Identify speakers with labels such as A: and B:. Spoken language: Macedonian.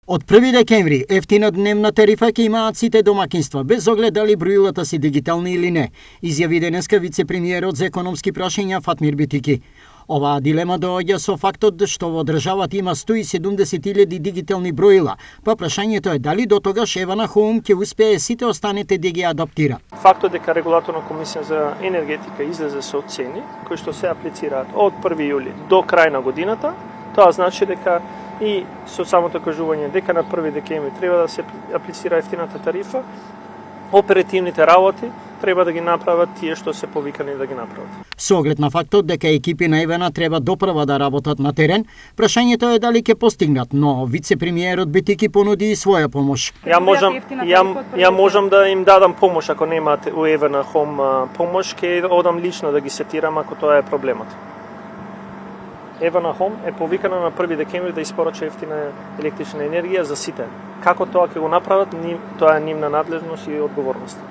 A: Од 1 декември ефтина дневна тарифа ќе имаат сите домакинства, без оглед дали броилата си дигитални или не, изјави денеска вице-премиерот за економски прашања Фатмир Битики. Оваа дилема доаѓа со фактот што во државата има 170.000 дигитални броила, па прашањето е дали до тогаш Евана Хоум ќе успее сите останете да ги адаптира.
B: Фактот дека регулаторна комисија за енергетика излезе со цени кои што се аплицираат од 1 јули до крај на годината, тоа значи дека и со самото кажување дека на 1 декември треба да се аплицира ефтината тарифа, оперативните работи треба да ги направат тие што се повикани да ги направат.
A: Со оглед на фактот дека екипи на Евана треба допрва да работат на терен, прашањето е дали ќе постигнат, но вице-премиерот Битики понуди и своја помош.
B: Ја можам да им дадам помош ако немаат у Евана Хом помош, ќе одам лично да ги сетирам ако тоа е проблемот. Евана Хом е повикана на 1 декември да испорача ефтина електрична енергија за сите. Како тоа ќе го направат, тоа е нивна надлежност и одговорност.